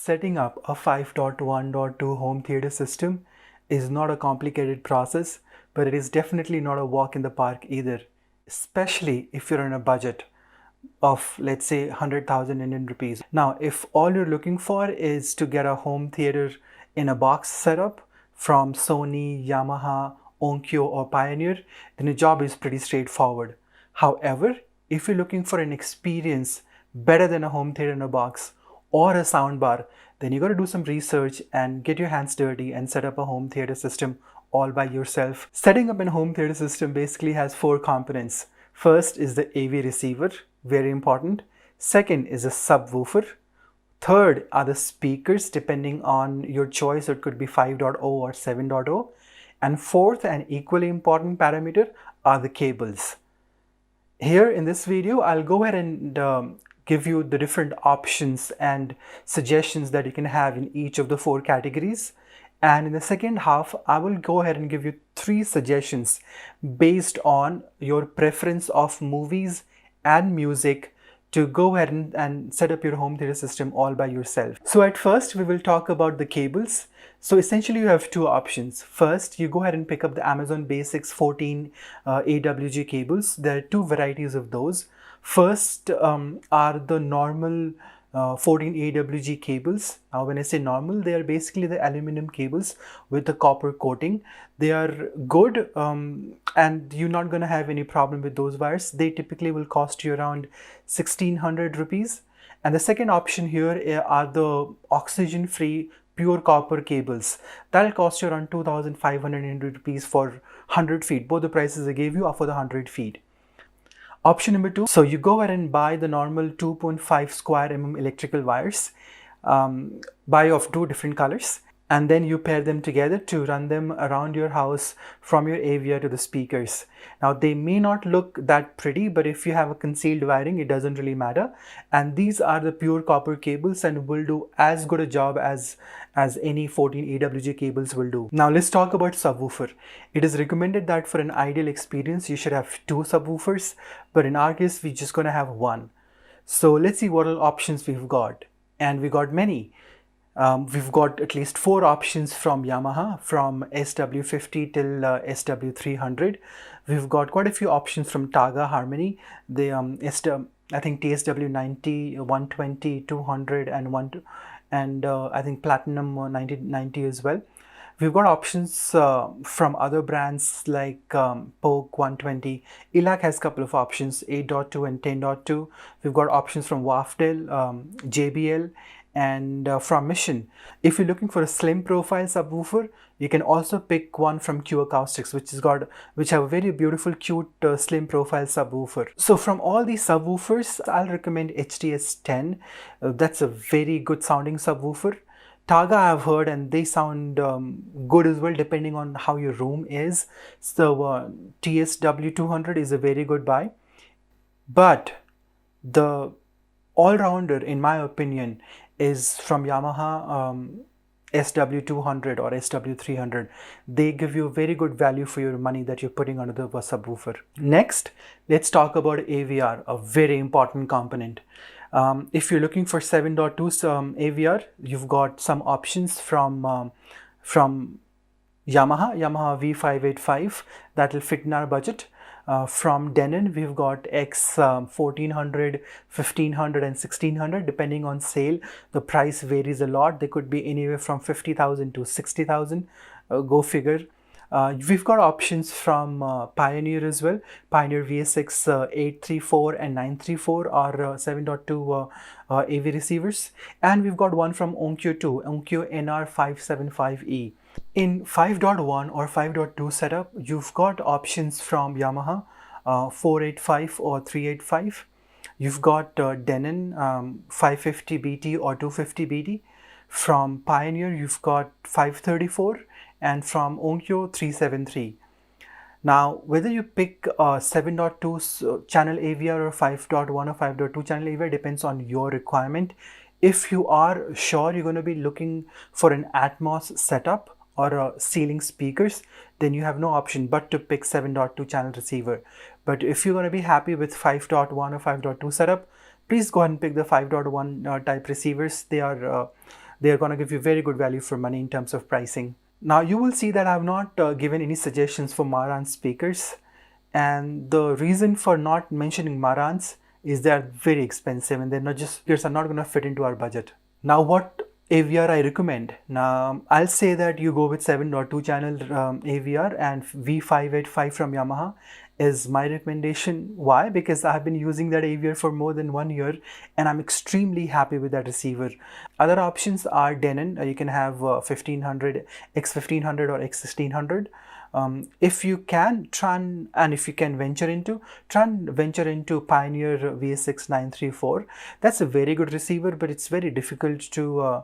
Setting up a 5.1.2 home theater system is not a complicated process, but it is definitely not a walk in the park either, especially if you're on a budget of, let's say, 100,000 Indian rupees. Now, if all you're looking for is to get a home theater in a box setup from Sony, Yamaha, Onkyo or Pioneer, then the job is pretty straightforward. However, if you're looking for an experience better than a home theater in a box or a soundbar, then you got to do some research and get your hands dirty and set up a home theater system all by yourself. Setting up a home theater system basically has four components. First is the AV receiver, very important. Second is a subwoofer. Third are the speakers, depending on your choice. It could be 5.0 or 7.0. And fourth and equally important parameter are the cables. Here in this video, I'll go ahead and give you the different options and suggestions that you can have in each of the four categories. And in the second half, I will go ahead and give you 3 suggestions based on your preference of movies and music to go ahead and set up your home theater system all by yourself. So at first, we will talk about the cables. So essentially, you have 2 options. First, you go ahead and pick up the Amazon Basics 14 AWG cables. There are 2 varieties of those. First are the normal 14 AWG cables. Now when I say normal, they are basically the aluminum cables with the copper coating. They are good and you're not going to have any problem with those wires. They typically will cost you around 1600 rupees. And the second option here are the oxygen free pure copper cables. That'll cost you around 2500 rupees for 100 feet. Both the prices I gave you are for the 100 feet. Option number 2, so you go ahead and buy the normal 2.5 square mm electrical wires, buy of 2 different colors, and then you pair them together to run them around your house from your AVR to the speakers. Now they may not look that pretty, but if you have a concealed wiring, it doesn't really matter. And these are the pure copper cables and will do as good a job as any 14 AWG cables will do. Now let's talk about subwoofer. It is recommended that for an ideal experience, you should have 2 subwoofers, but in our case, we're just gonna have 1. So let's see what all options we've got. And we got many. We've got at least 4 options from Yamaha, from SW50 till SW300. We've got quite a few options from Targa Harmony, the I think TSW90, 120, 200 and I think Platinum 90 as well. We've got options from other brands like Polk 120. ELAC has a couple of options, 8.2 and 10.2. We've got options from Wafdel, JBL, and from Mission. If you're looking for a slim profile subwoofer, you can also pick one from Q Acoustics, which have a very beautiful, cute, slim profile subwoofer. So from all these subwoofers, I'll recommend HTS10. That's a very good sounding subwoofer. Targa I've heard and they sound good as well depending on how your room is. So TSW200 is a very good buy. But the all-rounder, in my opinion, is from Yamaha SW200 or SW300. They give you very good value for your money that you're putting onto the subwoofer. Next, let's talk about AVR, a very important component. If you're looking for 7.2 AVR, you've got some options from Yamaha V585 that will fit in our budget. From Denon, we've got X 1400, 1500 and 1600. Depending on sale, the price varies a lot. They could be anywhere from 50,000 to 60,000. Go figure. We've got options from Pioneer as well. Pioneer VSX 834 and 934 are 7.2 AV receivers. And we've got one from Onkyo too, Onkyo NR575E. In 5.1 or 5.2 setup, you've got options from Yamaha 485 or 385. You've got Denon 550 BT or 250 BT. From Pioneer, you've got 534 and from Onkyo 373. Now, whether you pick 7.2 channel AVR or 5.1 or 5.2 channel AVR depends on your requirement. If you are sure you're going to be looking for an Atmos setup or ceiling speakers, then you have no option but to pick 7.2 channel receiver. But if you're going to be happy with 5.1 or 5.2 setup, please go ahead and pick the 5.1 type receivers. They are They are going to give you very good value for money in terms of pricing. Now you will see that I have not given any suggestions for Marantz speakers, and the reason for not mentioning Marantz is they are very expensive and they're not just speakers are not going to fit into our budget. Now what AVR I recommend? Now I'll say that you go with 7.2 channel AVR, and V585 from Yamaha is my recommendation. Why? Because I've been using that AVR for more than 1 year and I'm extremely happy with that receiver. Other options are Denon. You can have 1500, X1500 or X1600. If you can if you can venture into Pioneer VS6 934. That's a very good receiver, but it's very difficult to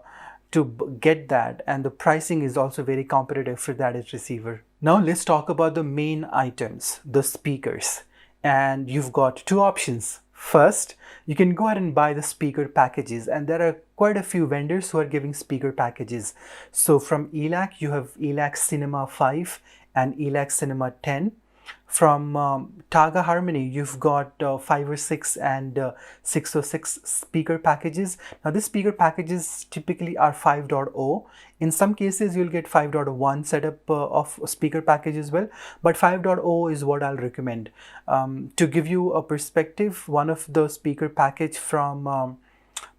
get that, and the pricing is also very competitive for that receiver. Now let's talk about the main items, the speakers, and you've got two options. First, you can go ahead and buy the speaker packages, and there are quite a few vendors who are giving speaker packages. So from ELAC, you have ELAC Cinema 5 and ELAC Cinema 10. From Targa Harmony, you've got 506 and 606 speaker packages. Now these speaker packages typically are 5.0. In some cases you'll get 5.1 setup of speaker package as well, but 5.0 is what I'll recommend. To give you a perspective, one of the speaker package from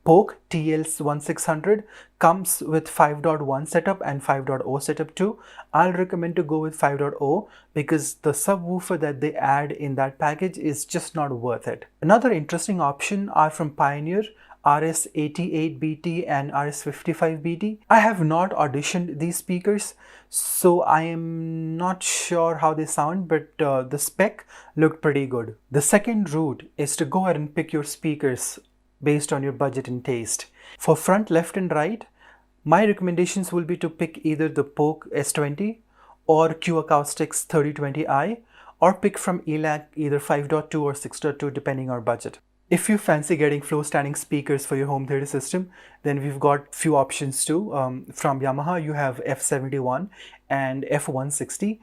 Polk TL1600 comes with 5.1 setup and 5.0 setup too. I'll recommend to go with 5.0 because the subwoofer that they add in that package is just not worth it. Another interesting option are from Pioneer, RS88BT and RS55BT. I have not auditioned these speakers, so I am not sure how they sound, but the spec looked pretty good. The second route is to go ahead and pick your speakers based on your budget and taste. For front, left and right, my recommendations will be to pick either the Polk S20 or Q Acoustics 3020i, or pick from ELAC either 5.2 or 6.2 depending on budget. If you fancy getting floor standing speakers for your home theater system, then we've got few options too. From Yamaha, you have F71 and F160.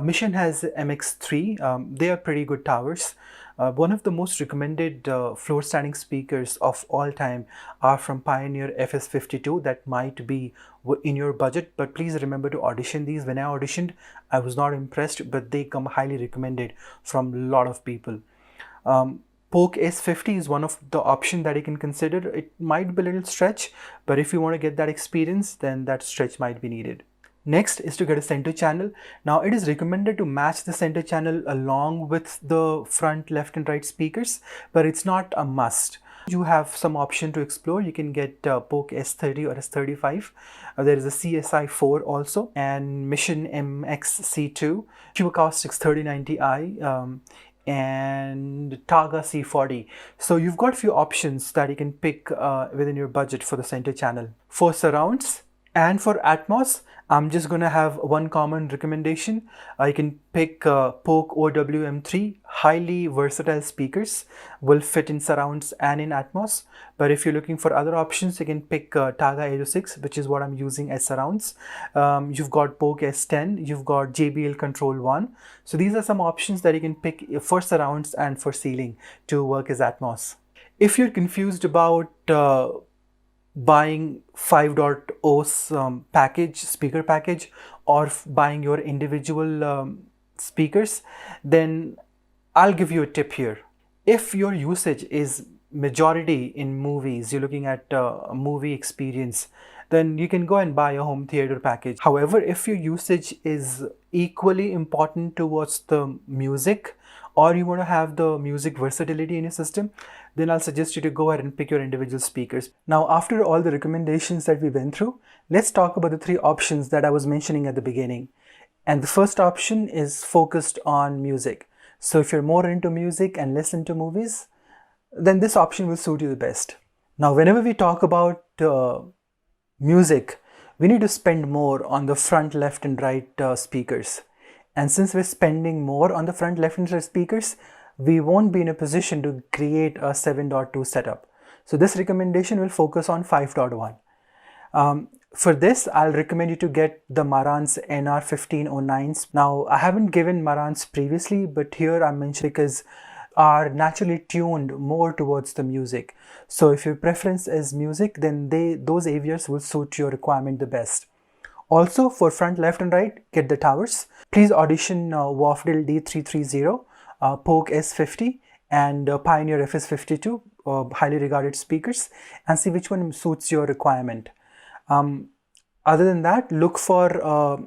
Mission has MX3. They are pretty good towers. One of the most recommended floor standing speakers of all time are from Pioneer FS52. That might be in your budget, but please remember to audition these. When I auditioned, I was not impressed, but they come highly recommended from a lot of people. Polk S50 is one of the options that you can consider. It might be a little stretch, but if you want to get that experience, then that stretch might be needed. Next is to get a center channel. Now it is recommended to match the center channel along with the front, left and right speakers, but it's not a must. You have some option to explore. You can get Polk S30 or S35. There is a CSI 4 also, and Mission MX-C2, Q Acoustics 3090i, and Targa C40. So you've got a few options that you can pick within your budget for the center channel. For surrounds and for Atmos, I'm just going to have one common recommendation. You can pick Polk OWM3. Highly versatile speakers, will fit in surrounds and in Atmos. But if you're looking for other options, you can pick Targa 806, which is what I'm using as surrounds. You've got Polk S10, you've got JBL Control 1. So these are some options that you can pick for surrounds and for ceiling to work as Atmos. If you're confused about buying 5.0's package, speaker package, or buying your individual speakers, then I'll give you a tip here. If your usage is majority in movies, you're looking at a movie experience, then you can go and buy a home theater package. However, if your usage is equally important towards the music, or you want to have the music versatility in your system, then I'll suggest you to go ahead and pick your individual speakers. Now, after all the recommendations that we went through, let's talk about the three options that I was mentioning at the beginning. And the first option is focused on music. So if you're more into music and less into movies, then this option will suit you the best. Now, whenever we talk about music, we need to spend more on the front, left and right speakers. And since we're spending more on the front, left and right speakers, we won't be in a position to create a 7.2 setup. So this recommendation will focus on 5.1. For this, I'll recommend you to get the Marantz NR1509s. Now, I haven't given Marantz previously, but here I'm mentioning because are naturally tuned more towards the music. So if your preference is music, then those AVRs will suit your requirement the best. Also, for front, left and right, get the towers. Please audition Wafdil D330, Poke S50 and Pioneer FS52, highly regarded speakers, and see which one suits your requirement. Other than that, look for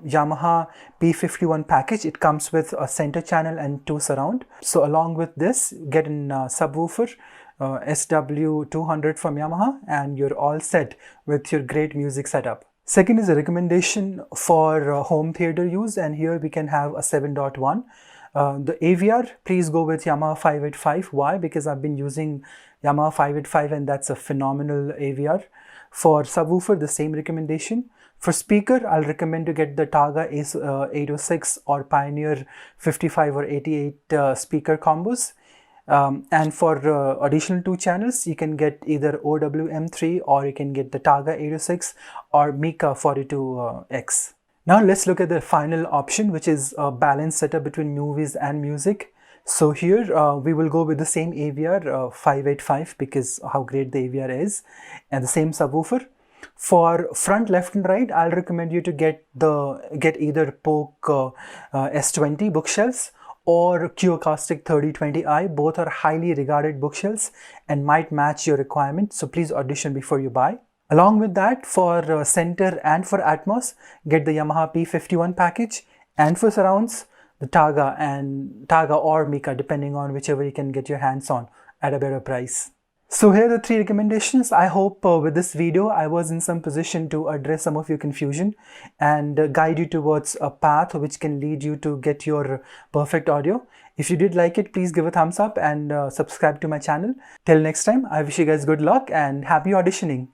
Yamaha P51 package. It comes with a center channel and 2 surround. So along with this, get a subwoofer, SW200 from Yamaha, and you're all set with your great music setup. Second is a recommendation for home theater use, and here we can have a 7.1. The AVR, please go with Yamaha 585. Why? Because I've been using Yamaha 585 and that's a phenomenal AVR. For subwoofer, the same recommendation. For speaker, I'll recommend to get the Targa Ace 806 or Pioneer 55 or 88 speaker combos. And for additional 2 channels, you can get either OWM3 or you can get the Targa 806 or Mika 42X. Now let's look at the final option, which is a balanced setup between movies and music. So here we will go with the same AVR 585 because how great the AVR is, and the same subwoofer. For front, left and right, I'll recommend you to get either Poke S20 bookshelves or Q Acoustic 3020i. Both are highly regarded bookshelves and might match your requirement, so please audition before you buy. Along with that, for center and for Atmos, get the Yamaha P51 package, and for surrounds, the Targa or Mika, depending on whichever you can get your hands on at a better price. So here are the 3 recommendations. I hope with this video I was in some position to address some of your confusion and guide you towards a path which can lead you to get your perfect audio. If you did like it, please give a thumbs up and subscribe to my channel. Till next time, I wish you guys good luck and happy auditioning.